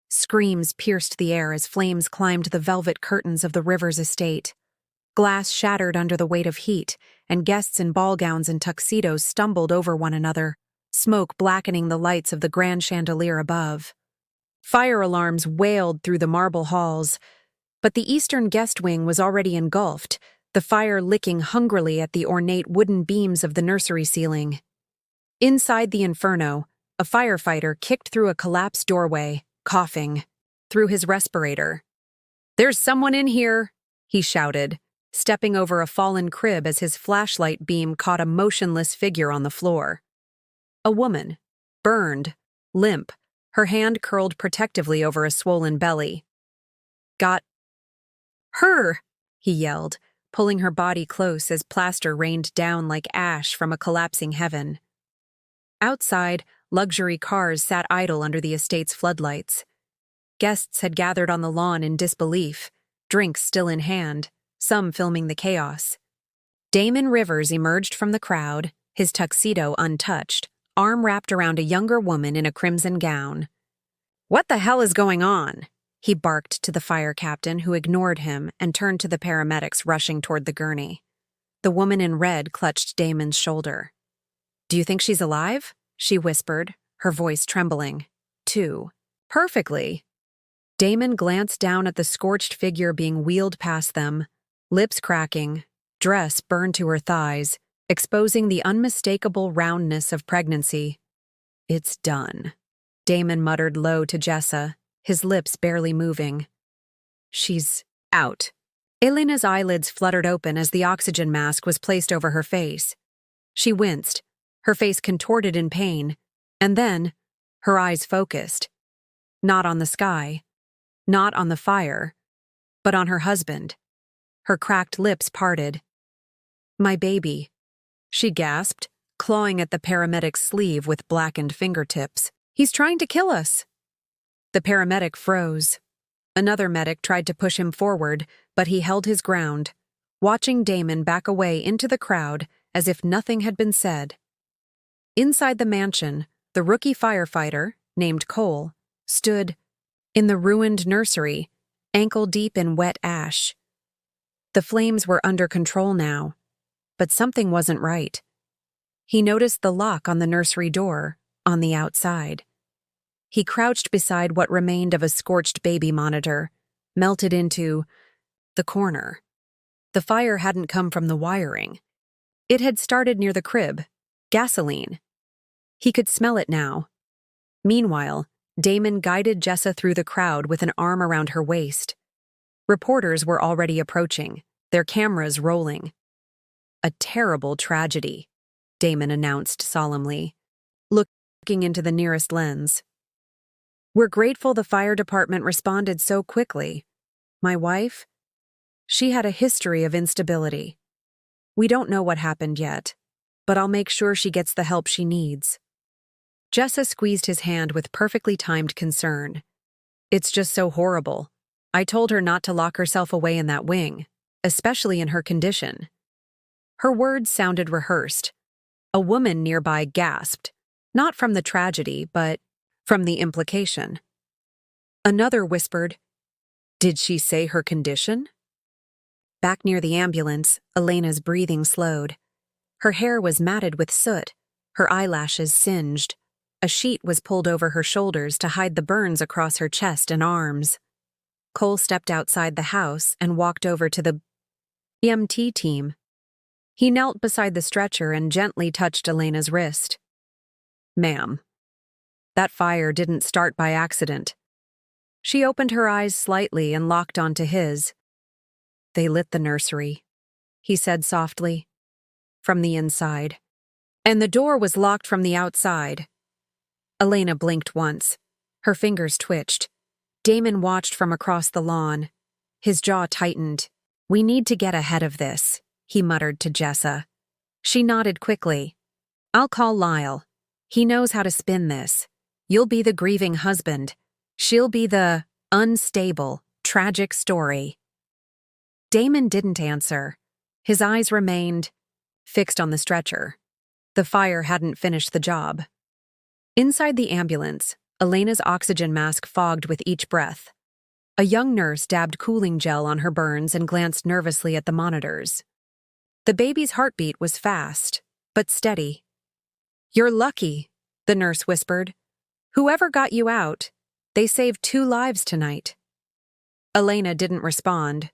Screams pierced the air as flames climbed the velvet curtains of the Rivers estate. Glass shattered under the weight of heat, and guests in ball gowns and tuxedos stumbled over one another, smoke blackening the lights of the grand chandelier above. Fire alarms wailed through the marble halls, but the eastern guest wing was already engulfed, the fire licking hungrily at the ornate wooden beams of the nursery ceiling. Inside the inferno, a firefighter kicked through a collapsed doorway, coughing, through his respirator. "There's someone in here," he shouted, stepping over a fallen crib as his flashlight beam caught a motionless figure on the floor. A woman, burned, limp, her hand curled protectively over a swollen belly. "Got her," he yelled, pulling her body close as plaster rained down like ash from a collapsing heaven. Outside, luxury cars sat idle under the estate's floodlights. Guests had gathered on the lawn in disbelief, drinks still in hand, some filming the chaos. Damon Rivers emerged from the crowd, his tuxedo untouched, arm wrapped around a younger woman in a crimson gown. "What the hell is going on?" he barked to the fire captain, who ignored him and turned to the paramedics rushing toward the gurney. The woman in red clutched Damon's shoulder. "Do you think she's alive?" she whispered, her voice trembling. "Perfectly." Damon glanced down at the scorched figure being wheeled past them, lips cracking, dress burned to her thighs, exposing the unmistakable roundness of pregnancy. "It's done," Damon muttered low to Jessa, his lips barely moving. "She's out." Elena's eyelids fluttered open as the oxygen mask was placed over her face. She winced, her face contorted in pain, and then, her eyes focused. Not on the sky, not on the fire, but on her husband. Her cracked lips parted. "My baby," she gasped, clawing at the paramedic's sleeve with blackened fingertips. "He's trying to kill us." The paramedic froze. Another medic tried to push him forward, but he held his ground, watching Damon back away into the crowd as if nothing had been said. Inside the mansion, the rookie firefighter, named Cole, stood in the ruined nursery, ankle-deep in wet ash. The flames were under control now, but something wasn't right. He noticed the lock on the nursery door, on the outside. He crouched beside what remained of a scorched baby monitor, melted into the corner. The fire hadn't come from the wiring. It had started near the crib, gasoline. He could smell it now. Meanwhile, Damon guided Jessa through the crowd with an arm around her waist. Reporters were already approaching, their cameras rolling. "A terrible tragedy," Damon announced solemnly, looking into the nearest lens. "We're grateful the fire department responded so quickly. My wife? She had a history of instability. We don't know what happened yet, but I'll make sure she gets the help she needs." Jessa squeezed his hand with perfectly timed concern. "It's just so horrible. I told her not to lock herself away in that wing, especially in her condition." Her words sounded rehearsed. A woman nearby gasped, not from the tragedy, but from the implication. Another whispered, "Did she say her condition?" Back near the ambulance, Elena's breathing slowed. Her hair was matted with soot, her eyelashes singed. A sheet was pulled over her shoulders to hide the burns across her chest and arms. Cole stepped outside the house and walked over to the EMT team. He knelt beside the stretcher and gently touched Elena's wrist. "Ma'am, that fire didn't start by accident." She opened her eyes slightly and locked onto his. "They lit the nursery," he said softly, "from the inside. And the door was locked from the outside." Elena blinked once. Her fingers twitched. Damon watched from across the lawn. His jaw tightened. "We need to get ahead of this," he muttered to Jessa. She nodded quickly. "I'll call Lyle. He knows how to spin this. You'll be the grieving husband. She'll be the unstable, tragic story." Damon didn't answer. His eyes remained fixed on the stretcher. The fire hadn't finished the job. Inside the ambulance, Elena's oxygen mask fogged with each breath. A young nurse dabbed cooling gel on her burns and glanced nervously at the monitors. The baby's heartbeat was fast, but steady. "You're lucky," the nurse whispered. "Whoever got you out, they saved 2 lives tonight." Elena didn't respond.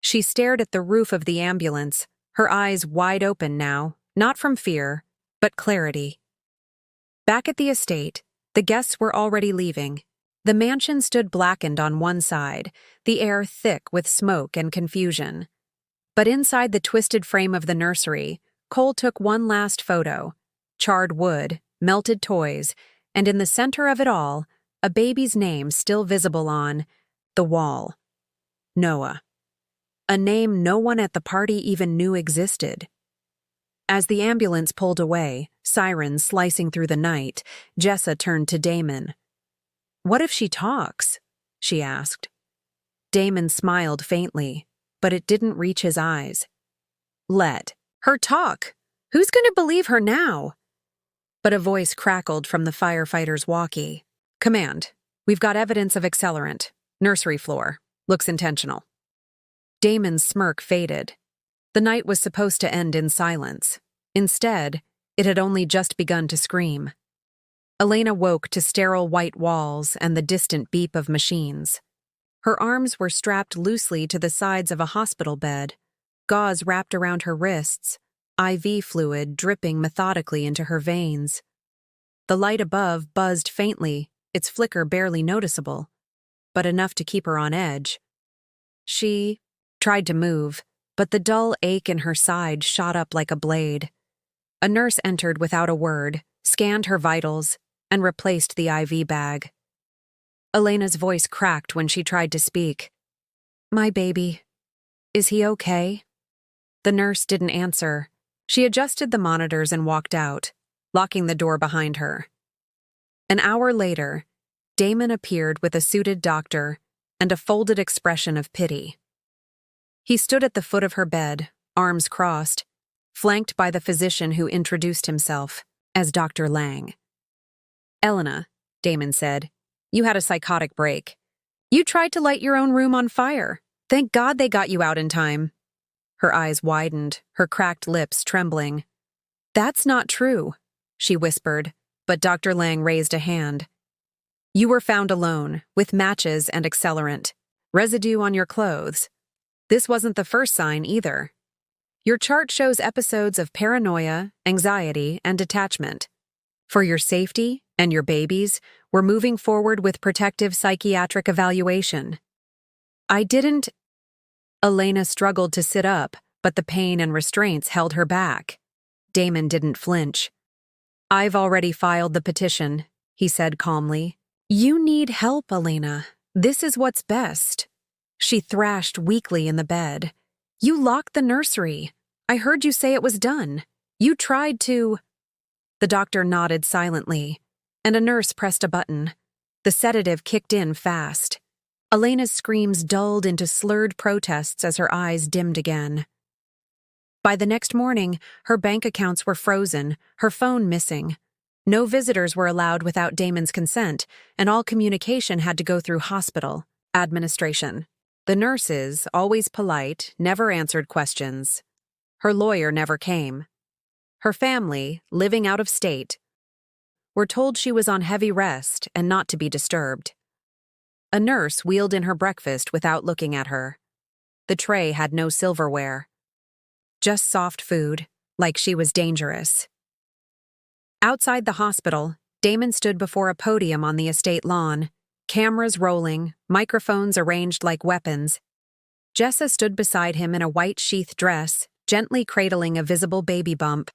She stared at the roof of the ambulance, her eyes wide open now, not from fear, but clarity. Back at the estate, the guests were already leaving. The mansion stood blackened on one side, the air thick with smoke and confusion. But inside the twisted frame of the nursery, Cole took one last photo: charred wood, melted toys, and in the center of it all, a baby's name still visible on the wall. Noah. A name no one at the party even knew existed. As the ambulance pulled away, sirens slicing through the night, Jessa turned to Damon. "What if she talks?" she asked. Damon smiled faintly, but it didn't reach his eyes. "Let her talk. Who's going to believe her now?" But a voice crackled from the firefighter's walkie. "Command, we've got evidence of accelerant. Nursery floor. Looks intentional." Damon's smirk faded. The night was supposed to end in silence. Instead, it had only just begun to scream. Elena woke to sterile white walls and the distant beep of machines. Her arms were strapped loosely to the sides of a hospital bed, gauze wrapped around her wrists, IV fluid dripping methodically into her veins. The light above buzzed faintly, its flicker barely noticeable, but enough to keep her on edge. She tried to move, but the dull ache in her side shot up like a blade. A nurse entered without a word, scanned her vitals, and replaced the IV bag. Elena's voice cracked when she tried to speak. "My baby. Is he okay?" The nurse didn't answer. She adjusted the monitors and walked out, locking the door behind her. An hour later, Damon appeared with a suited doctor and a folded expression of pity. He stood at the foot of her bed, arms crossed, flanked by the physician who introduced himself as Dr. Lang. "Elena," Damon said, "you had a psychotic break. You tried to light your own room on fire. Thank God they got you out in time." Her eyes widened, her cracked lips trembling. "That's not true," she whispered, but Dr. Lang raised a hand. "You were found alone, with matches and accelerant, residue on your clothes. This wasn't the first sign either. Your chart shows episodes of paranoia, anxiety, and detachment. For your safety and your baby's, we're moving forward with protective psychiatric evaluation." "I didn't—" Elena struggled to sit up, but the pain and restraints held her back. Damon didn't flinch. "I've already filed the petition," he said calmly. "You need help, Elena. This is what's best." She thrashed weakly in the bed. "You locked the nursery. I heard you say it was done. You tried to—" The doctor nodded silently, and a nurse pressed a button. The sedative kicked in fast. Elena's screams dulled into slurred protests as her eyes dimmed again. By the next morning, her bank accounts were frozen, her phone missing. No visitors were allowed without Damon's consent, and all communication had to go through hospital administration. The nurses, always polite, never answered questions. Her lawyer never came. Her family, living out of state, were told she was on heavy rest and not to be disturbed. A nurse wheeled in her breakfast without looking at her. The tray had no silverware. Just soft food, like she was dangerous. Outside the hospital, Damon stood before a podium on the estate lawn, cameras rolling, microphones arranged like weapons. Jessa stood beside him in a white sheath dress, gently cradling a visible baby bump.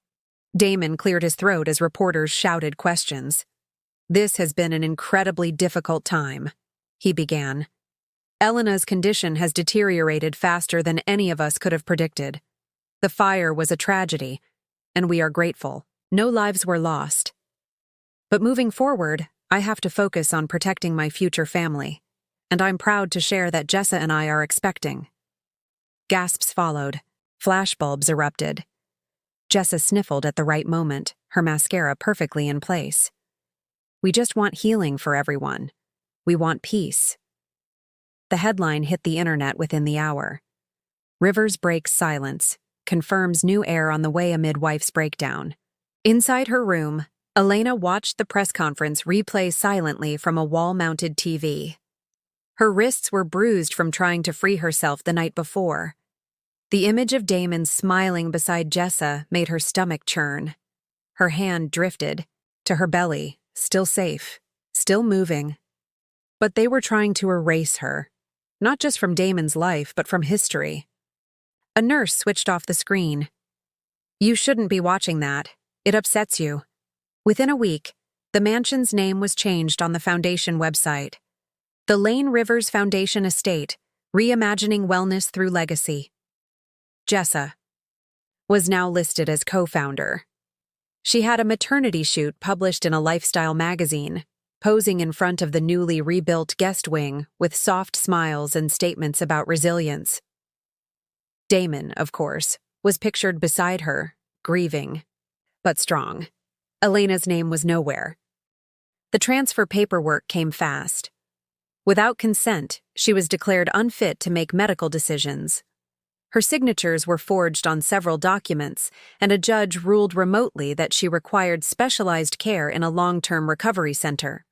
Damon cleared his throat as reporters shouted questions. "This has been an incredibly difficult time," he began. "Elena's condition has deteriorated faster than any of us could have predicted. The fire was a tragedy, and we are grateful. No lives were lost. But moving forward, I have to focus on protecting my future family, and I'm proud to share that Jessa and I are expecting." Gasps followed. Flashbulbs erupted. Jessa sniffled at the right moment, her mascara perfectly in place. We just want healing for everyone. We want peace. The headline hit the internet within the hour. Rivers breaks silence, confirms new heir on the way amid wife's breakdown. Inside her room, Elena watched the press conference replay silently from a wall-mounted TV. Her wrists were bruised from trying to free herself the night before. The image of Damon smiling beside Jessa made her stomach churn. Her hand drifted to her belly, still safe, still moving. But they were trying to erase her, not just from Damon's life, but from history. A nurse switched off the screen. "You shouldn't be watching that. It upsets you." Within a week, the mansion's name was changed on the foundation website. The Lane Rivers Foundation Estate, reimagining wellness through legacy. Jessa was now listed as co-founder. She had a maternity shoot published in a lifestyle magazine, posing in front of the newly rebuilt guest wing with soft smiles and statements about resilience. Damon, of course, was pictured beside her, grieving, but strong. Elena's name was nowhere. The transfer paperwork came fast. Without consent, she was declared unfit to make medical decisions. Her signatures were forged on several documents, and a judge ruled remotely that she required specialized care in a long-term recovery center.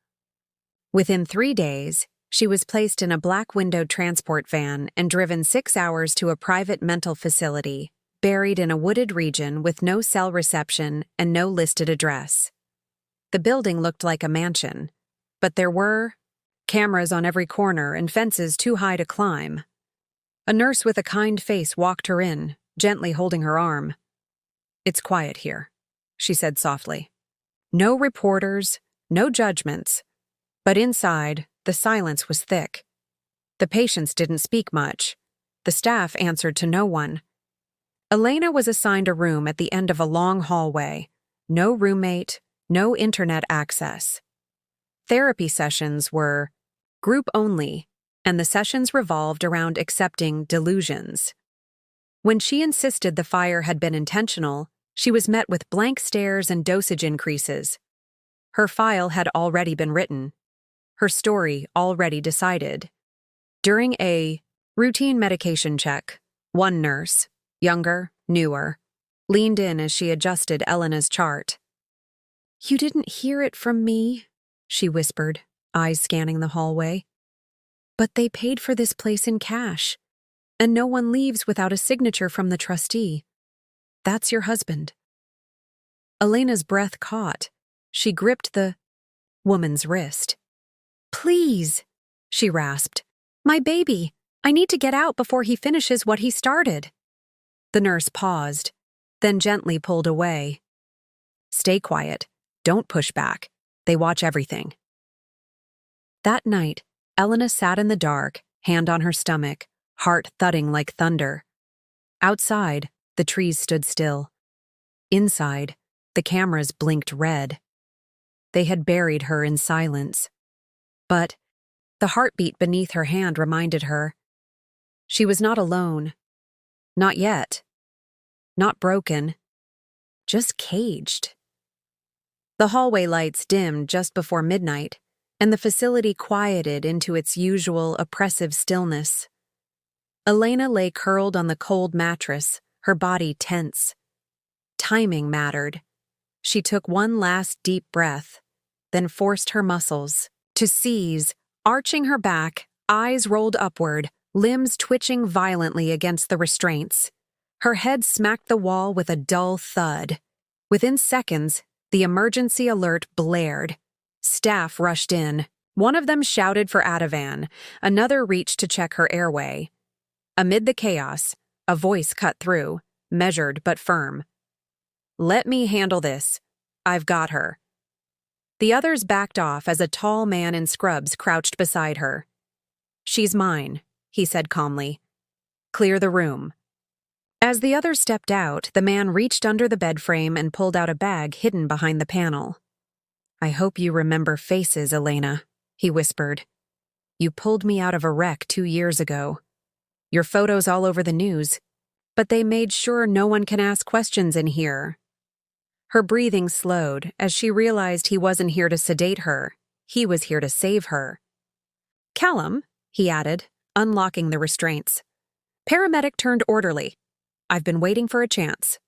Within 3 days, she was placed in a black-windowed transport van and driven 6 hours to a private mental facility, buried in a wooded region with no cell reception and no listed address. The building looked like a mansion, but there were cameras on every corner and fences too high to climb. A nurse with a kind face walked her in, gently holding her arm. "It's quiet here," she said softly. No reporters, no judgments. But inside, the silence was thick. The patients didn't speak much. The staff answered to no one. Elena was assigned a room at the end of a long hallway. No roommate, no internet access. Therapy sessions were group only, and the sessions revolved around accepting delusions. When she insisted the fire had been intentional, she was met with blank stares and dosage increases. Her file had already been written. Her story already decided. During a routine medication check, one nurse, younger, newer, leaned in as she adjusted Elena's chart. "You didn't hear it from me," she whispered, eyes scanning the hallway. "But they paid for this place in cash, and no one leaves without a signature from the trustee. That's your husband." Elena's breath caught. She gripped the woman's wrist. "Please," she rasped. "My baby. I need to get out before he finishes what he started." The nurse paused, then gently pulled away. "Stay quiet. Don't push back. They watch everything." That night, Elena sat in the dark, hand on her stomach, heart thudding like thunder. Outside, the trees stood still. Inside, the cameras blinked red. They had buried her in silence. But the heartbeat beneath her hand reminded her. She was not alone. Not yet. Not broken. Just caged. The hallway lights dimmed just before midnight, and the facility quieted into its usual oppressive stillness. Elena lay curled on the cold mattress, her body tense. Timing mattered. She took one last deep breath, then forced her muscles to seize, arching her back, eyes rolled upward, limbs twitching violently against the restraints. Her head smacked the wall with a dull thud. Within seconds, the emergency alert blared. Staff rushed in. One of them shouted for Ativan. Another reached to check her airway. Amid the chaos, a voice cut through, measured but firm. "Let me handle this. I've got her." The others backed off as a tall man in scrubs crouched beside her. "She's mine," he said calmly. "Clear the room." As the others stepped out, the man reached under the bed frame and pulled out a bag hidden behind the panel. "I hope you remember faces, Elena," he whispered. "You pulled me out of a wreck 2 years ago. Your photo's all over the news, but they made sure no one can ask questions in here." Her breathing slowed as she realized he wasn't here to sedate her. He was here to save her. "Callum," he added, unlocking the restraints. Paramedic turned orderly. "I've been waiting for a chance."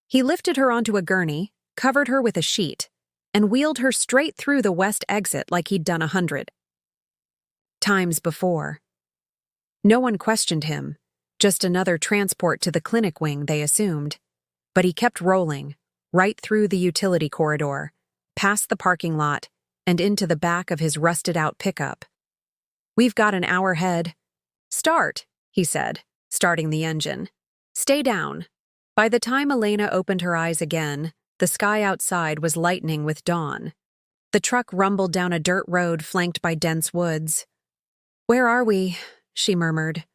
He lifted her onto a gurney, covered her with a sheet, and wheeled her straight through the west exit like he'd done 100 times before. No one questioned him, just another transport to the clinic wing, they assumed. But he kept rolling, right through the utility corridor, past the parking lot, and into the back of his rusted-out pickup. "We've got an hour ahead." "Start," he said, starting the engine. "Stay down." By the time Elena opened her eyes again, the sky outside was lightening with dawn. The truck rumbled down a dirt road flanked by dense woods. "Where are we?" she murmured.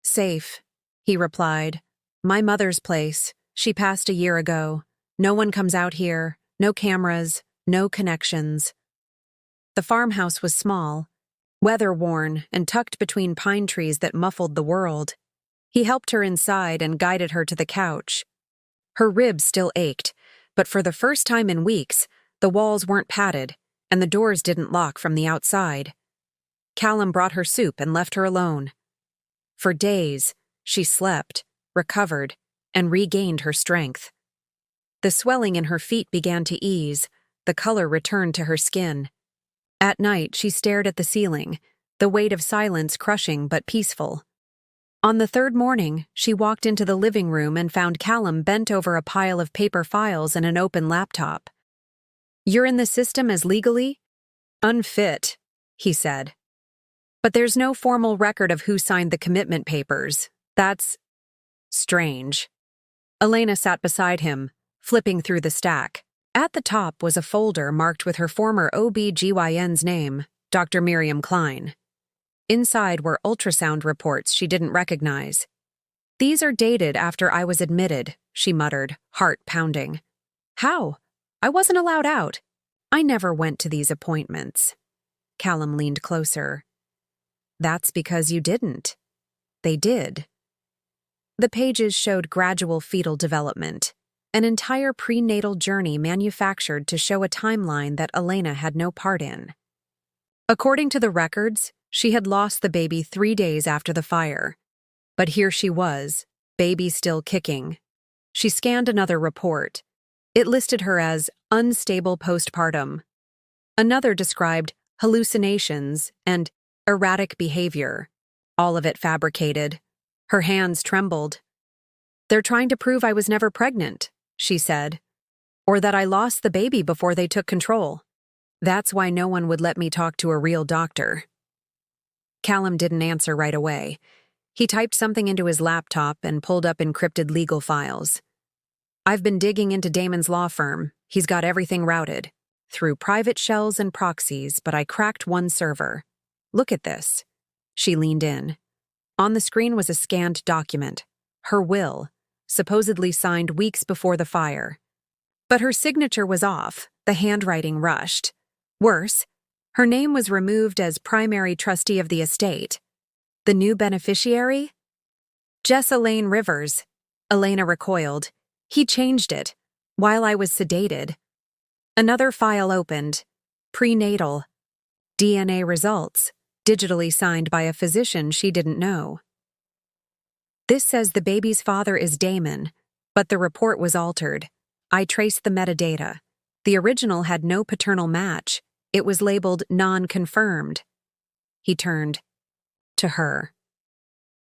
"Safe," he replied. "My mother's place. She passed a year ago. No one comes out here, no cameras, no connections." The farmhouse was small, weather-worn and tucked between pine trees that muffled the world. He helped her inside and guided her to the couch. Her ribs still ached, but for the first time in weeks, the walls weren't padded and the doors didn't lock from the outside. Callum brought her soup and left her alone. For days, she slept, recovered, and regained her strength. The swelling in her feet began to ease, the color returned to her skin. At night, she stared at the ceiling, the weight of silence crushing but peaceful. On the third morning, she walked into the living room and found Callum bent over a pile of paper files and an open laptop. "You're in the system as legally unfit," he said. "But there's no formal record of who signed the commitment papers. That's strange." Elena sat beside him, flipping through the stack. At the top was a folder marked with her former OB-GYN's name, Dr. Miriam Klein. Inside were ultrasound reports she didn't recognize. "These are dated after I was admitted," she muttered, heart pounding. "How? I wasn't allowed out. I never went to these appointments." Callum leaned closer. "That's because you didn't. They did." The pages showed gradual fetal development, an entire prenatal journey manufactured to show a timeline that Elena had no part in. According to the records, she had lost the baby 3 days after the fire. But here she was, baby still kicking. She scanned another report. It listed her as unstable postpartum. Another described hallucinations and erratic behavior, all of it fabricated. Her hands trembled. "They're trying to prove I was never pregnant," she said, "or that I lost the baby before they took control. That's why no one would let me talk to a real doctor." Callum didn't answer right away. He typed something into his laptop and pulled up encrypted legal files. "I've been digging into Damon's law firm. He's got everything routed, through private shells and proxies, but I cracked one server. Look at this." She leaned in. On the screen was a scanned document, her will, supposedly signed weeks before the fire. But her signature was off, the handwriting rushed. Worse, her name was removed as primary trustee of the estate. The new beneficiary? Jess Elaine Rivers. Elena recoiled. He changed it, while I was sedated. Another file opened. Prenatal. DNA results, digitally signed by a physician she didn't know. "This says the baby's father is Damon, but the report was altered. I traced the metadata. The original had no paternal match. It was labeled non-confirmed." He turned to her.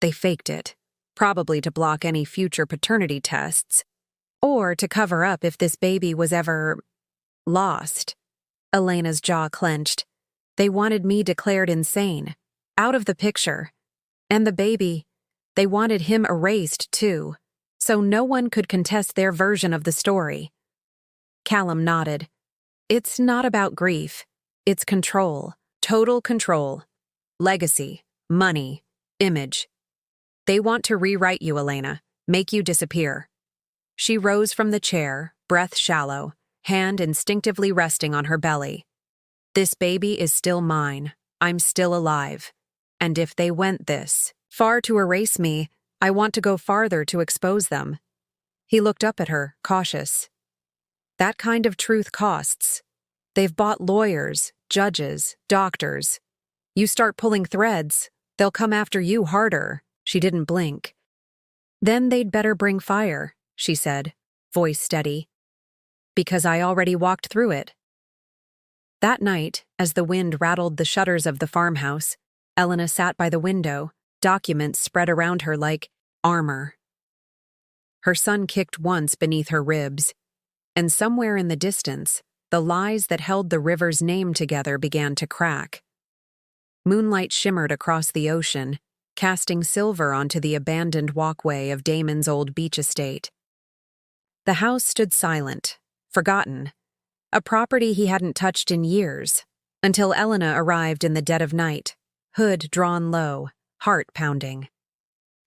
"They faked it, probably to block any future paternity tests, or to cover up if this baby was ever lost." Elena's jaw clenched. "They wanted me declared insane, out of the picture. And the baby, they wanted him erased too, so no one could contest their version of the story." Callum nodded. "It's not about grief. It's control, total control. Legacy, money, image. They want to rewrite you, Elena, make you disappear." She rose from the chair, breath shallow, hand instinctively resting on her belly. "This baby is still mine. I'm still alive. And if they went this far to erase me, I want to go farther to expose them." He looked up at her, cautious. That kind of truth costs. They've bought lawyers, judges, doctors. You start pulling threads, they'll come after you harder. She didn't blink. Then they'd better bring fire, she said, voice steady. Because I already walked through it. That night, as the wind rattled the shutters of the farmhouse, Elena sat by the window, documents spread around her like armor. Her son kicked once beneath her ribs, and somewhere in the distance, the lies that held the river's name together began to crack. Moonlight shimmered across the ocean, casting silver onto the abandoned walkway of Damon's old beach estate. The house stood silent, forgotten, a property he hadn't touched in years, until Elena arrived in the dead of night, hood drawn low, heart pounding.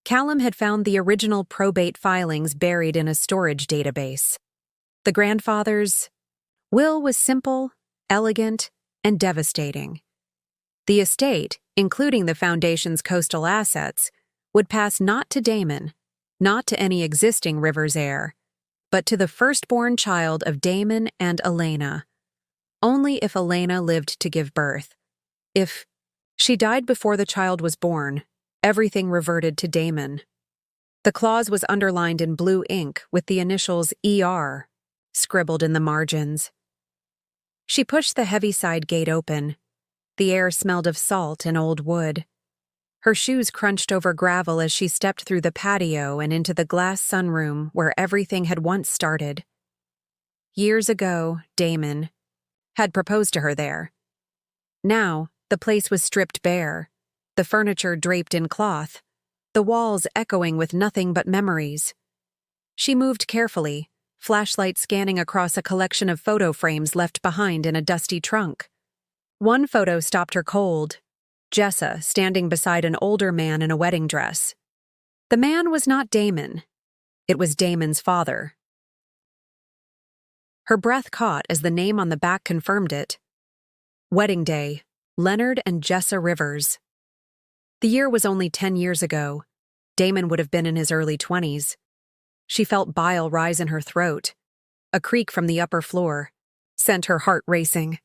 Callum had found the original probate filings buried in a storage database. The grandfather's will was simple, elegant, and devastating. The estate, including the foundation's coastal assets, would pass not to Damon, not to any existing river's heir, but to the firstborn child of Damon and Elena. Only if Elena lived to give birth. If she died before the child was born, everything reverted to Damon. The clause was underlined in blue ink with the initials ER scribbled in the margins. She pushed the heavy side gate open. The air smelled of salt and old wood. Her shoes crunched over gravel as she stepped through the patio and into the glass sunroom where everything had once started. Years ago, Damon had proposed to her there. Now, the place was stripped bare, the furniture draped in cloth, the walls echoing with nothing but memories. She moved carefully, flashlight scanning across a collection of photo frames left behind in a dusty trunk. One photo stopped her cold. Jessa standing beside an older man in a wedding dress. The man was not Damon. It was Damon's father. Her breath caught as the name on the back confirmed it. Wedding day, Leonard and Jessa Rivers. The year was only 10 years ago. Damon would have been in his early 20s. She felt bile rise in her throat. A creak from the upper floor sent her heart racing.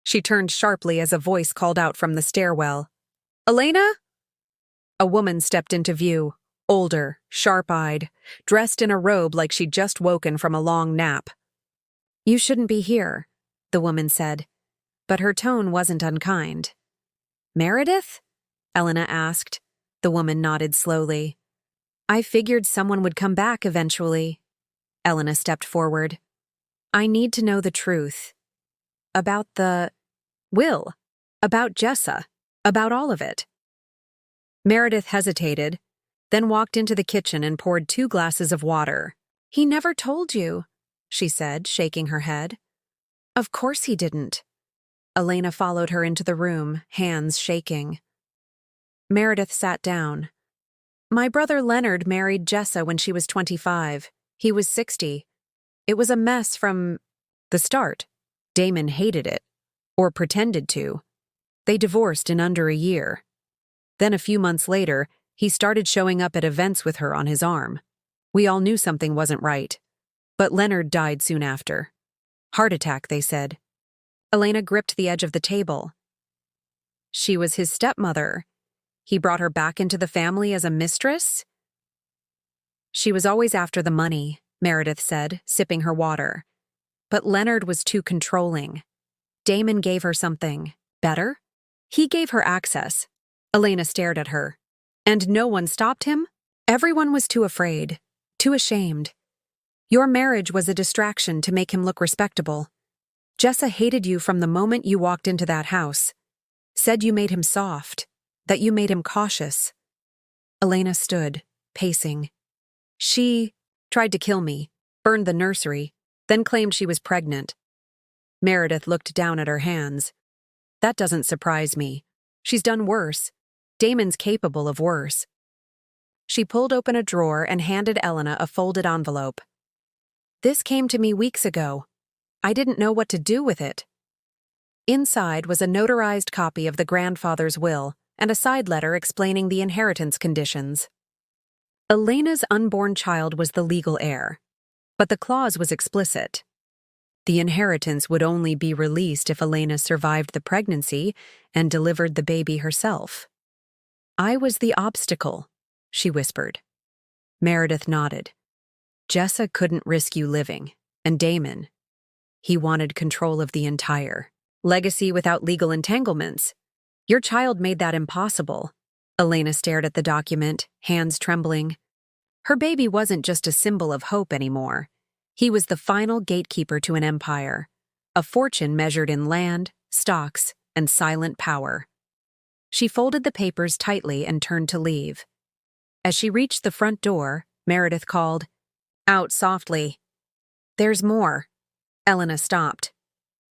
She turned sharply as a voice called out from the stairwell. "Elena?" A woman stepped into view, older, sharp-eyed, dressed in a robe like she'd just woken from a long nap. "You shouldn't be here," the woman said, but her tone wasn't unkind. "Meredith?" Elena asked. The woman nodded slowly. "I figured someone would come back eventually." Elena stepped forward. "I need to know the truth. About the will. About Jessa. About all of it." Meredith hesitated, then walked into the kitchen and poured 2 glasses of water. "He never told you," she said, shaking her head. "Of course he didn't." Elena followed her into the room, hands shaking. Meredith sat down. "My brother Leonard married Jessa when she was 25. He was 60. It was a mess from the start. Damon hated it, or pretended to. They divorced in under a year. Then a few months later, he started showing up at events with her on his arm. We all knew something wasn't right. But Leonard died soon after. Heart attack, they said." Elena gripped the edge of the table. "She was his stepmother. He brought her back into the family as a mistress?" "She was always after the money," Meredith said, sipping her water. "But Leonard was too controlling. Damon gave her something better. He gave her access." Elena stared at her. "And no one stopped him? Everyone was too afraid, too ashamed. Your marriage was a distraction to make him look respectable. Jessa hated you from the moment you walked into that house. Said you made him soft, that you made him cautious." Elena stood, pacing. "She tried to kill me, burned the nursery, then claimed she was pregnant." Meredith looked down at her hands. "That doesn't surprise me. She's done worse. Damon's capable of worse." She pulled open a drawer and handed Elena a folded envelope. "This came to me weeks ago. I didn't know what to do with it." Inside was a notarized copy of the grandfather's will and a side letter explaining the inheritance conditions. Elena's unborn child was the legal heir, but the clause was explicit. The inheritance would only be released if Elena survived the pregnancy and delivered the baby herself. "I was the obstacle," she whispered. Meredith nodded. "Jessa couldn't risk you living, and Damon, he wanted control of the entire legacy without legal entanglements. Your child made that impossible." Elena stared at the document, hands trembling. Her baby wasn't just a symbol of hope anymore. He was the final gatekeeper to an empire, a fortune measured in land, stocks, and silent power. She folded the papers tightly and turned to leave. As she reached the front door, Meredith called, "Out softly." "There's more." Elena stopped.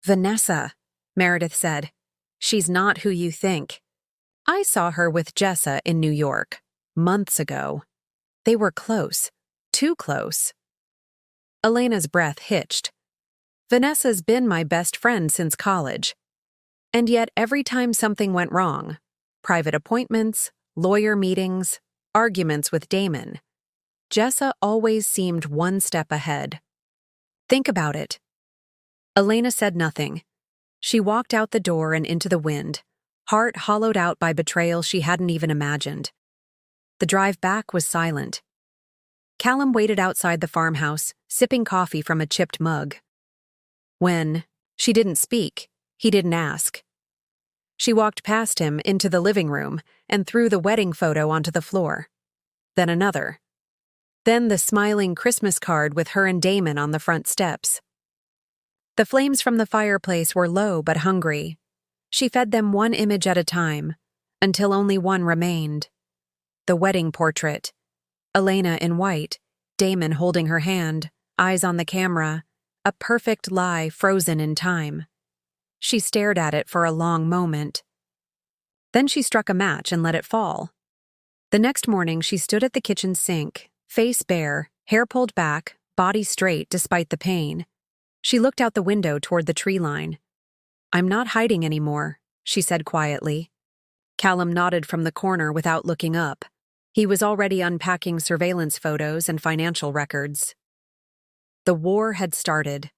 "Vanessa," Meredith said. "She's not who you think. I saw her with Jessa in New York, months ago. They were close, too close." Elena's breath hitched. "Vanessa's been my best friend since college. And yet every time something went wrong, private appointments, lawyer meetings, arguments with Damon, Jessa always seemed one step ahead. Think about it." Elena said nothing. She walked out the door and into the wind, heart hollowed out by betrayal she hadn't even imagined. The drive back was silent. Callum waited outside the farmhouse, sipping coffee from a chipped mug. When she didn't speak, he didn't ask. She walked past him into the living room and threw the wedding photo onto the floor. Then another. Then the smiling Christmas card with her and Damon on the front steps. The flames from the fireplace were low but hungry. She fed them one image at a time, until only one remained. The wedding portrait. Elena in white, Damon holding her hand, eyes on the camera, a perfect lie frozen in time. She stared at it for a long moment. Then she struck a match and let it fall. The next morning she stood at the kitchen sink, face bare, hair pulled back, body straight despite the pain. She looked out the window toward the tree line. "I'm not hiding anymore," she said quietly. Callum nodded from the corner without looking up. He was already unpacking surveillance photos and financial records. The war had started.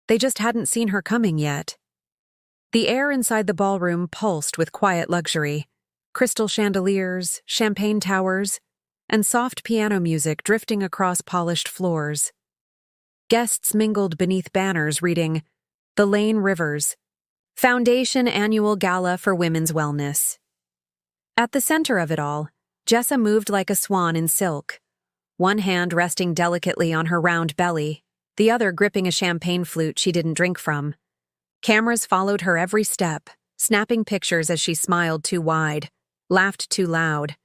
They just hadn't seen her coming yet. The air inside the ballroom pulsed with quiet luxury. Crystal chandeliers, champagne towers, and soft piano music drifting across polished floors. Guests mingled beneath banners reading, "The Lane Rivers, Foundation Annual Gala for Women's Wellness." At the center of it all, Jessa moved like a swan in silk, one hand resting delicately on her round belly, the other gripping a champagne flute she didn't drink from. Cameras followed her every step, snapping pictures as she smiled too wide, laughed too loud.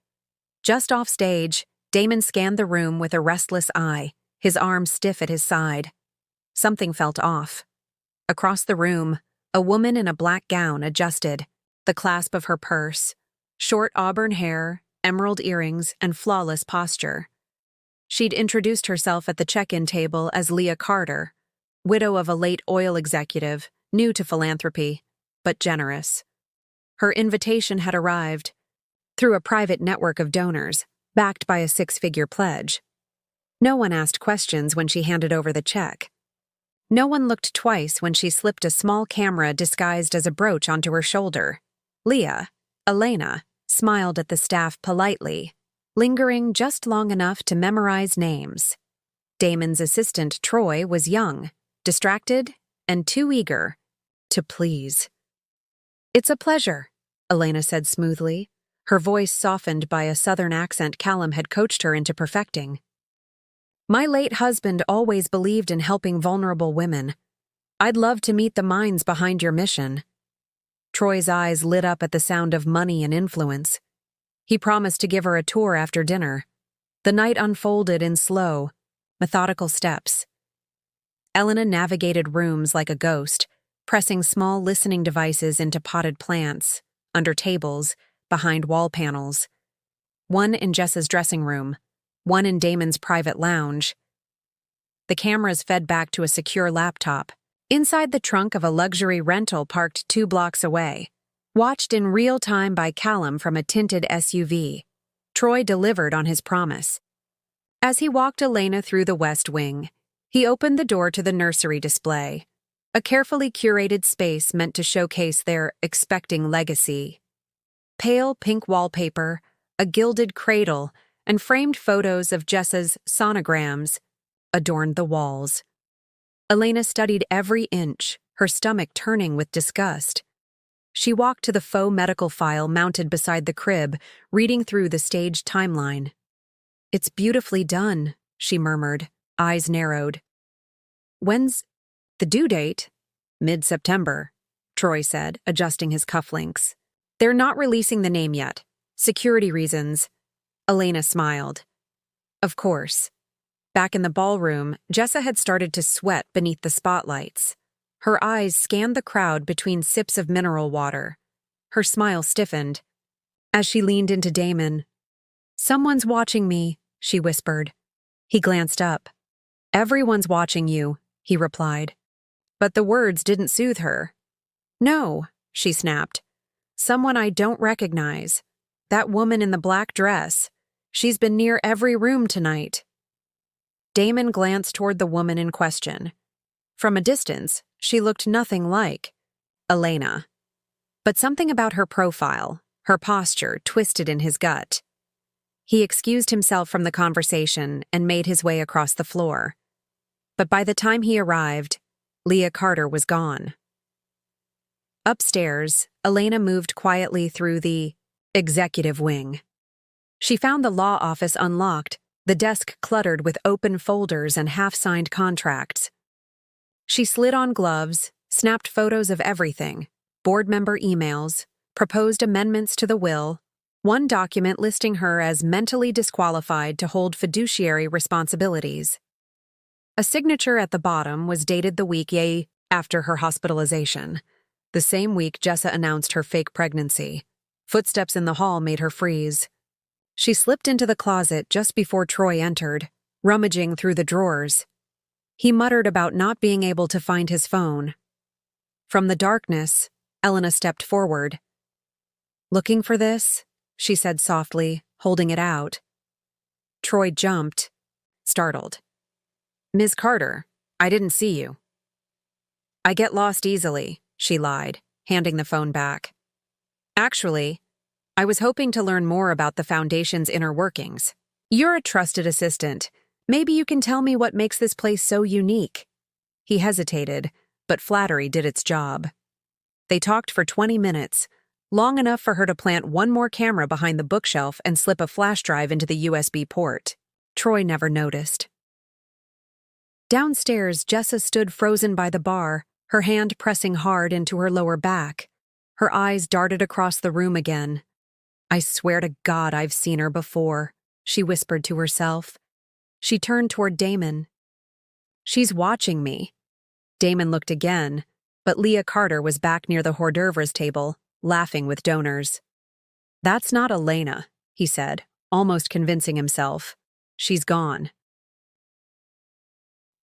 Just off stage, Damon scanned the room with a restless eye, his arm stiff at his side. Something felt off. Across the room, a woman in a black gown adjusted, the clasp of her purse, short auburn hair, emerald earrings, and flawless posture. She'd introduced herself at the check-in table as Leah Carter, widow of a late oil executive, new to philanthropy, but generous. Her invitation had arrived through a private network of donors, backed by a 6-figure pledge. No one asked questions when she handed over the check. No one looked twice when she slipped a small camera disguised as a brooch onto her shoulder. Leah, Elena, smiled at the staff politely, lingering just long enough to memorize names. Damon's assistant, Troy, was young, distracted, and too eager to please. "It's a pleasure," Elena said smoothly, her voice softened by a southern accent Callum had coached her into perfecting. "My late husband always believed in helping vulnerable women. I'd love to meet the minds behind your mission." Troy's eyes lit up at the sound of money and influence. He promised to give her a tour after dinner. The night unfolded in slow, methodical steps. Elena navigated rooms like a ghost, pressing small listening devices into potted plants, under tables, behind wall panels. One in Jessa's dressing room, one in Damon's private lounge. The cameras fed back to a secure laptop, inside the trunk of a luxury rental parked 2 blocks away. Watched in real time by Callum from a tinted SUV, Troy delivered on his promise. As he walked Elena through the West Wing, he opened the door to the nursery display, a carefully curated space meant to showcase their expecting legacy. Pale pink wallpaper, a gilded cradle, and framed photos of Jessa's sonograms adorned the walls. Elena studied every inch, her stomach turning with disgust. She walked to the faux medical file mounted beside the crib, reading through the staged timeline. "It's beautifully done," she murmured, eyes narrowed. "When's the due date?" "Mid-September," Troy said, adjusting his cufflinks. "They're not releasing the name yet. Security reasons." Elena smiled. Of course. Back in the ballroom, Jessa had started to sweat beneath the spotlights. Her eyes scanned the crowd between sips of mineral water. Her smile stiffened. As she leaned into Damon, "Someone's watching me," she whispered. He glanced up. "Everyone's watching you," he replied. But the words didn't soothe her. "No," she snapped. "Someone I don't recognize. That woman in the black dress. She's been near every room tonight." Damon glanced toward the woman in question. From a distance, she looked nothing like Elena. But something about her profile, her posture, twisted in his gut. He excused himself from the conversation and made his way across the floor. But by the time he arrived, Leah Carter was gone. Upstairs, Elena moved quietly through the executive wing. She found the law office unlocked, the desk cluttered with open folders and half-signed contracts. She slid on gloves, snapped photos of everything, board member emails, proposed amendments to the will, one document listing her as mentally disqualified to hold fiduciary responsibilities. A signature at the bottom was dated the week after her hospitalization, the same week Jessa announced her fake pregnancy. Footsteps in the hall made her freeze. She slipped into the closet just before Troy entered, rummaging through the drawers. He muttered about not being able to find his phone. From the darkness, Elena stepped forward. "Looking for this?" she said softly, holding it out. Troy jumped, startled. "Ms. Carter, I didn't see you." "I get lost easily," she lied, handing the phone back. "Actually, I was hoping to learn more about the Foundation's inner workings. You're a trusted assistant. Maybe you can tell me what makes this place so unique." He hesitated, but flattery did its job. They talked for 20 minutes, long enough for her to plant one more camera behind the bookshelf and slip a flash drive into the USB port. Troy never noticed. Downstairs, Jessa stood frozen by the bar, her hand pressing hard into her lower back. Her eyes darted across the room again. "I swear to God I've seen her before," she whispered to herself. She turned toward Damon. "She's watching me." Damon looked again, but Leah Carter was back near the hors d'oeuvres table, laughing with donors. "That's not Elena," he said, almost convincing himself. "She's gone."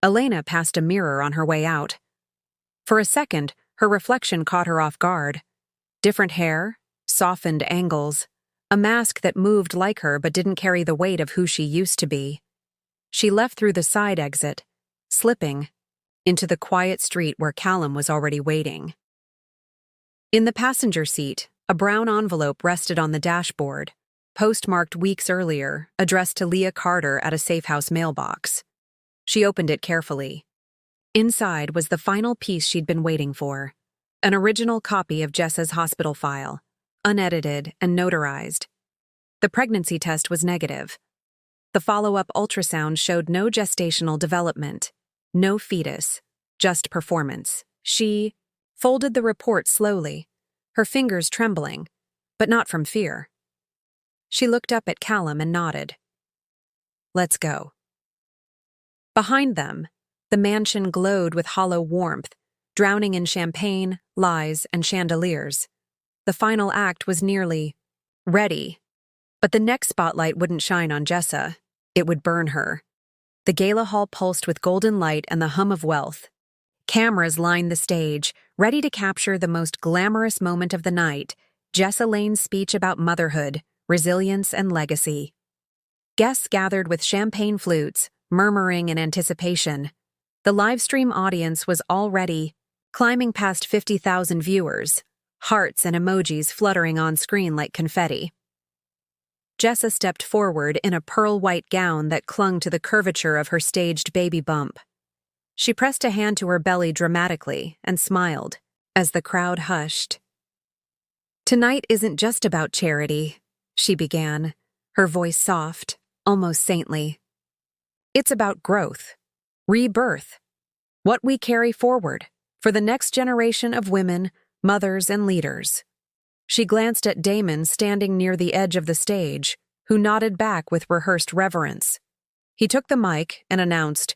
Elena passed a mirror on her way out. For a second, her reflection caught her off guard. Different hair, softened angles, a mask that moved like her but didn't carry the weight of who she used to be. She left through the side exit, slipping, into the quiet street where Callum was already waiting. In the passenger seat, a brown envelope rested on the dashboard, postmarked weeks earlier, addressed to Leah Carter at a Safehouse mailbox. She opened it carefully. Inside was the final piece she'd been waiting for, an original copy of Jessa's hospital file, unedited and notarized. The pregnancy test was negative. The follow-up ultrasound showed no gestational development, no fetus, just performance. She folded the report slowly, her fingers trembling, but not from fear. She looked up at Callum and nodded. "Let's go." Behind them, the mansion glowed with hollow warmth, drowning in champagne, lies, and chandeliers. The final act was nearly ready, but the next spotlight wouldn't shine on Jessa. It would burn her. The gala hall pulsed with golden light and the hum of wealth. Cameras lined the stage, ready to capture the most glamorous moment of the night, Jessa Lane's speech about motherhood, resilience, and legacy. Guests gathered with champagne flutes, murmuring in anticipation. The livestream audience was already climbing past 50,000 viewers, hearts and emojis fluttering on screen like confetti. Jessa stepped forward in a pearl-white gown that clung to the curvature of her staged baby bump. She pressed a hand to her belly dramatically and smiled as the crowd hushed. "Tonight isn't just about charity," she began, her voice soft, almost saintly. "It's about growth, rebirth, what we carry forward for the next generation of women, mothers, and leaders." She glanced at Damon standing near the edge of the stage, who nodded back with rehearsed reverence. He took the mic and announced,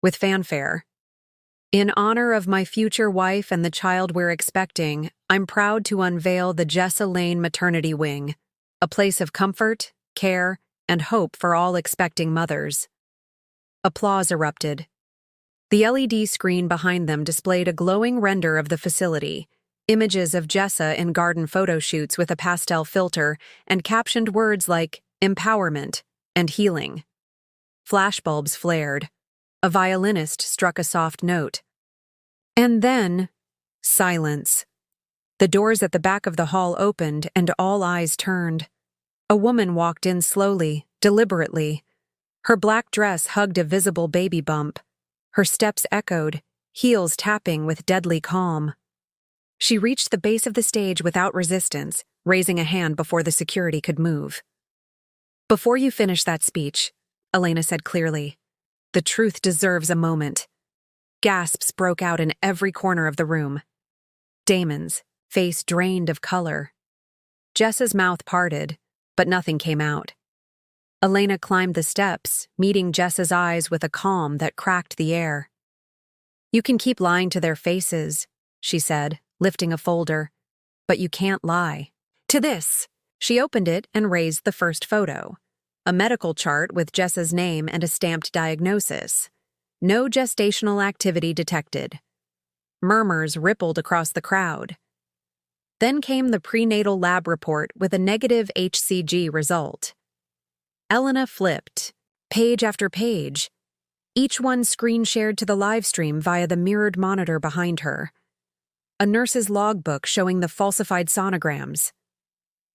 with fanfare, "In honor of my future wife and the child we're expecting, I'm proud to unveil the Jessa Lane Maternity Wing, a place of comfort, care, and hope for all expecting mothers." Applause erupted. The LED screen behind them displayed a glowing render of the facility, images of Jessa in garden photo shoots with a pastel filter, and captioned words like empowerment and healing. Flashbulbs flared. A violinist struck a soft note. And then, silence. The doors at the back of the hall opened and all eyes turned. A woman walked in slowly, deliberately. Her black dress hugged a visible baby bump. Her steps echoed, heels tapping with deadly calm. She reached the base of the stage without resistance, raising a hand before the security could move. "Before you finish that speech," Elena said clearly, "the truth deserves a moment." Gasps broke out in every corner of the room. Damon's face drained of color. Jessa's mouth parted, but nothing came out. Elena climbed the steps, meeting Jessa's eyes with a calm that cracked the air. "You can keep lying to their faces," she said, lifting a folder, "but you can't lie. To this." She opened it and raised the first photo. A medical chart with Jessa's name and a stamped diagnosis. No gestational activity detected. Murmurs rippled across the crowd. Then came the prenatal lab report with a negative HCG result. Elena flipped, page after page, each one screen shared to the live stream via the mirrored monitor behind her. A nurse's logbook showing the falsified sonograms.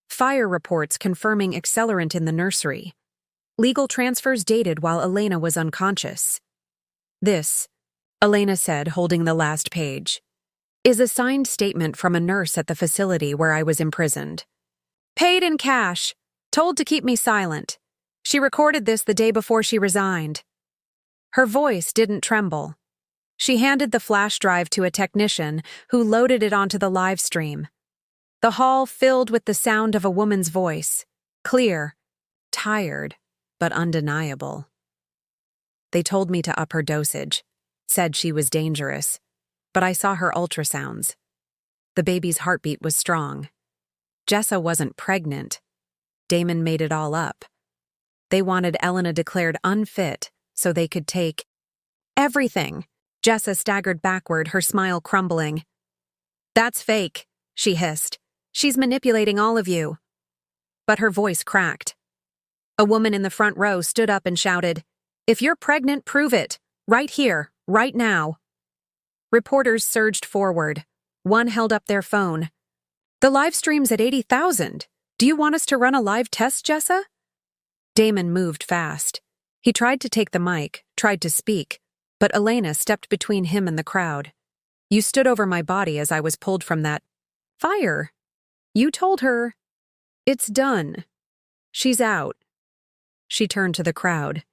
Fire reports confirming accelerant in the nursery. Legal transfers dated while Elena was unconscious. "This," Elena said, holding the last page, "is a signed statement from a nurse at the facility where I was imprisoned. Paid in cash, told to keep me silent. She recorded this the day before she resigned." Her voice didn't tremble. She handed the flash drive to a technician who loaded it onto the live stream. The hall filled with the sound of a woman's voice, clear, tired, but undeniable. "They told me to up her dosage, said she was dangerous, but I saw her ultrasounds. The baby's heartbeat was strong. Jessa wasn't pregnant. Damon made it all up. They wanted Elena declared unfit so they could take everything." Jessa staggered backward, her smile crumbling. "That's fake," she hissed. "She's manipulating all of you." But her voice cracked. A woman in the front row stood up and shouted, "If you're pregnant, prove it. Right here, right now." Reporters surged forward. One held up their phone. "The live stream's at 80,000. Do you want us to run a live test, Jessa?" Damon moved fast. He tried to take the mic, tried to speak, but Elena stepped between him and the crowd. "You stood over my body as I was pulled from that fire. You told her, it's done. She's out." She turned to the crowd.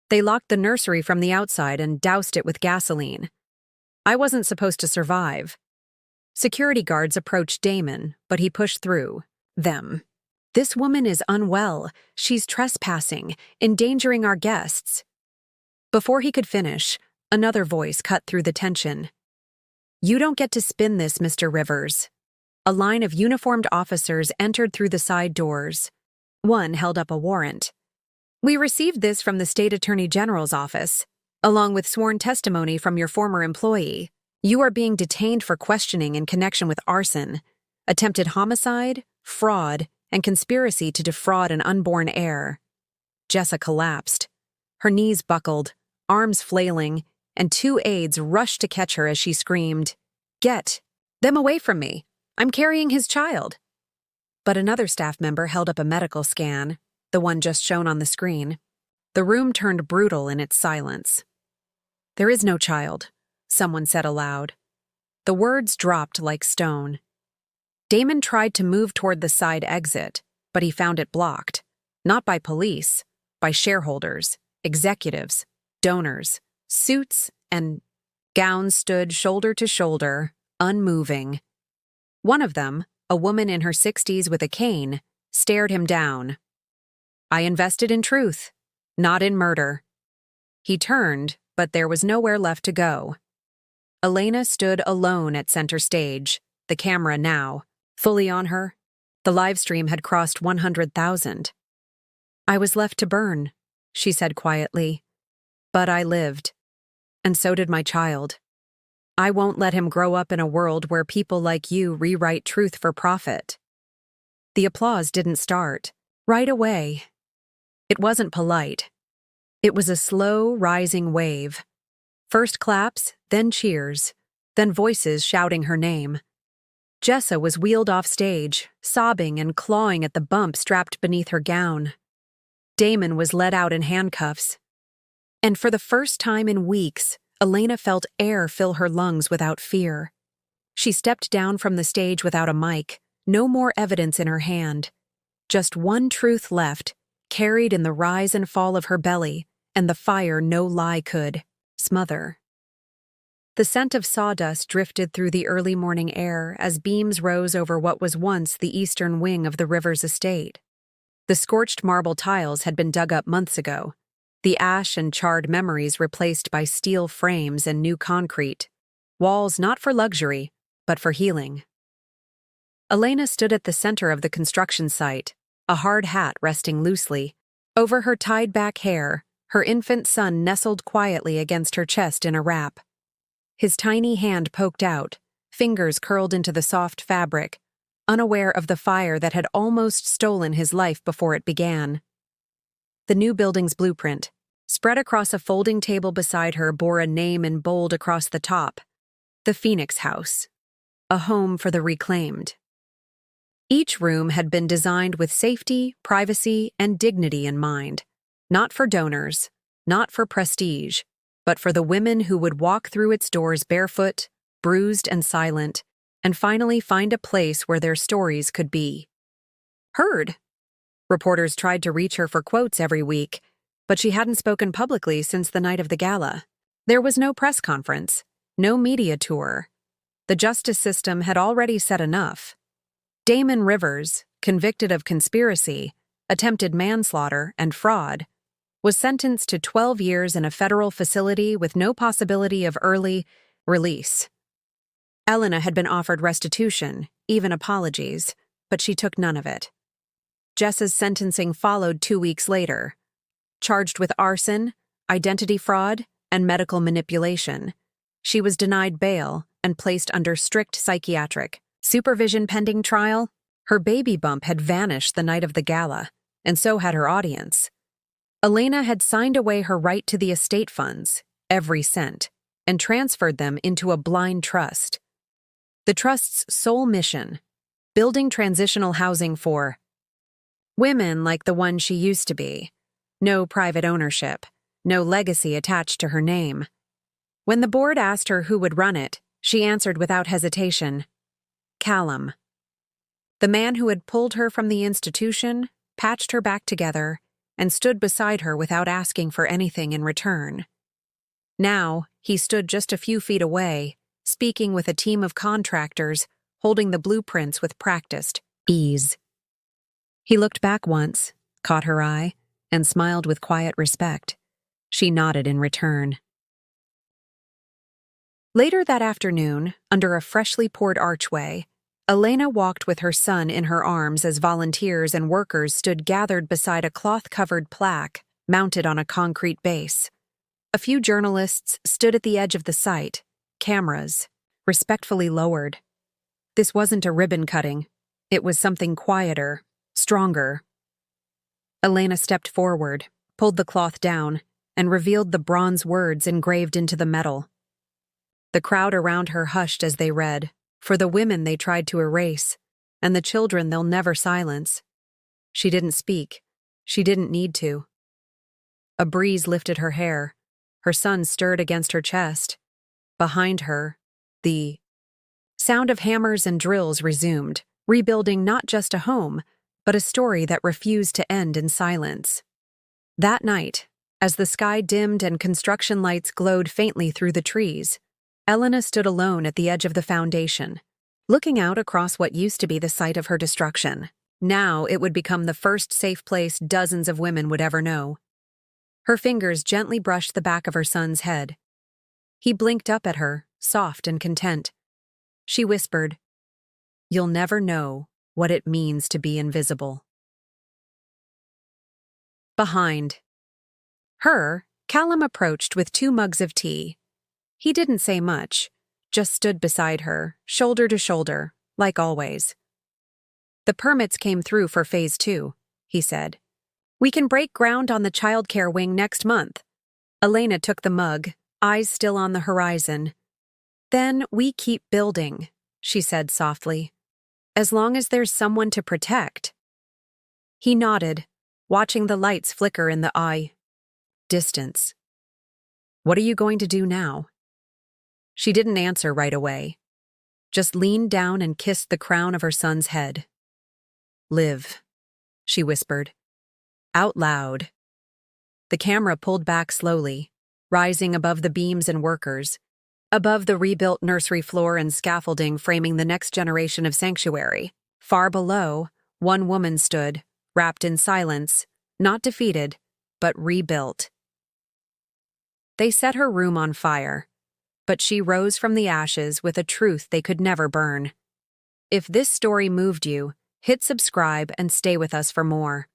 "They locked the nursery from the outside and doused it with gasoline. I wasn't supposed to survive." Security guards approached Damon, but he pushed through them. "This woman is unwell. She's trespassing, endangering our guests." Before he could finish, another voice cut through the tension. "You don't get to spin this, Mr. Rivers." A line of uniformed officers entered through the side doors. One held up a warrant. "We received this from the State Attorney General's office, along with sworn testimony from your former employee. You are being detained for questioning in connection with arson, attempted homicide, fraud, and conspiracy to defraud an unborn heir." Jessa collapsed. Her knees buckled, arms flailing, and two aides rushed to catch her as she screamed, Get them away from me. I'm carrying his child. But another staff member held up a medical scan, the one just shown on the screen. The room turned brutal in its silence. There is no child, someone said aloud. The words dropped like stone. Damon tried to move toward the side exit, but he found it blocked. Not by police, by shareholders, executives, donors. Suits and gowns stood shoulder to shoulder, unmoving. One of them, a woman in her 60s with a cane, stared him down. I invested in truth, not in murder. He turned, but there was nowhere left to go. Elena stood alone at center stage, the camera now, fully on her. The live stream had crossed 100,000. I was left to burn, she said quietly. But I lived. And so did my child. I won't let him grow up in a world where people like you rewrite truth for profit. The applause didn't start right away. It wasn't polite. It was a slow, rising wave. First claps, then cheers, then voices shouting her name. Jessa was wheeled off stage, sobbing and clawing at the bump strapped beneath her gown. Damon was led out in handcuffs. And for the first time in weeks, Elena felt air fill her lungs without fear. She stepped down from the stage without a mic, no more evidence in her hand. Just one truth left, carried in the rise and fall of her belly, and the fire no lie could smother. The scent of sawdust drifted through the early morning air as beams rose over what was once the eastern wing of the river's estate. The scorched marble tiles had been dug up months ago, the ash and charred memories replaced by steel frames and new concrete, walls not for luxury, but for healing. Elena stood at the center of the construction site, a hard hat resting loosely. Over her tied-back hair, her infant son nestled quietly against her chest in a wrap. His tiny hand poked out, fingers curled into the soft fabric, unaware of the fire that had almost stolen his life before it began. The new building's blueprint, spread across a folding table beside her, bore a name in bold across the top: the Phoenix House, a home for the reclaimed. Each room had been designed with safety, privacy, and dignity in mind, not for donors, not for prestige, but for the women who would walk through its doors barefoot, bruised and silent, and finally find a place where their stories could be heard. Reporters tried to reach her for quotes every week, but she hadn't spoken publicly since the night of the gala. There was no press conference, no media tour. The justice system had already said enough. Damon Rivers, convicted of conspiracy, attempted manslaughter, and fraud, was sentenced to 12 years in a federal facility with no possibility of early release. Elena had been offered restitution, even apologies, but she took none of it. Jessa's sentencing followed 2 weeks later. Charged with arson, identity fraud, and medical manipulation, she was denied bail and placed under strict psychiatric supervision pending trial. Her baby bump had vanished the night of the gala, and so had her audience. Elena had signed away her right to the estate funds, every cent, and transferred them into a blind trust. The trust's sole mission: building transitional housing for women like the one she used to be. No private ownership, no legacy attached to her name. When the board asked her who would run it, she answered without hesitation: Callum. The man who had pulled her from the institution, patched her back together, and stood beside her without asking for anything in return. Now, he stood just a few feet away, speaking with a team of contractors, holding the blueprints with practiced ease. He looked back once, caught her eye, and smiled with quiet respect. She nodded in return. Later that afternoon, under a freshly poured archway, Elena walked with her son in her arms as volunteers and workers stood gathered beside a cloth-covered plaque mounted on a concrete base. A few journalists stood at the edge of the site, cameras respectfully lowered. This wasn't a ribbon cutting. It was something quieter, stronger. Elena stepped forward, pulled the cloth down, and revealed the bronze words engraved into the metal. The crowd around her hushed as they read, for the women they tried to erase, and the children they'll never silence. She didn't speak. She didn't need to. A breeze lifted her hair. Her son stirred against her chest. Behind her, the sound of hammers and drills resumed, rebuilding not just a home, but a story that refused to end in silence. That night, as the sky dimmed and construction lights glowed faintly through the trees, Elena stood alone at the edge of the foundation, looking out across what used to be the site of her destruction. Now it would become the first safe place dozens of women would ever know. Her fingers gently brushed the back of her son's head. He blinked up at her, soft and content. She whispered, "You'll never know what it means to be invisible." Behind her, Callum approached with 2 mugs of tea. He didn't say much, just stood beside her, shoulder to shoulder, like always. "The permits came through for Phase 2, he said. "We can break ground on the childcare wing next month." Elena took the mug, eyes still on the horizon. "Then we keep building," she said softly. "As long as there's someone to protect." He nodded, watching the lights flicker in the distance. "What are you going to do now?" She didn't answer right away, just leaned down and kissed the crown of her son's head. "Live," she whispered, out loud. The camera pulled back slowly, rising above the beams and workers, above the rebuilt nursery floor and scaffolding framing the next generation of sanctuary. Far below, one woman stood, wrapped in silence, not defeated, but rebuilt. They set her room on fire, but she rose from the ashes with a truth they could never burn. If this story moved you, hit subscribe and stay with us for more.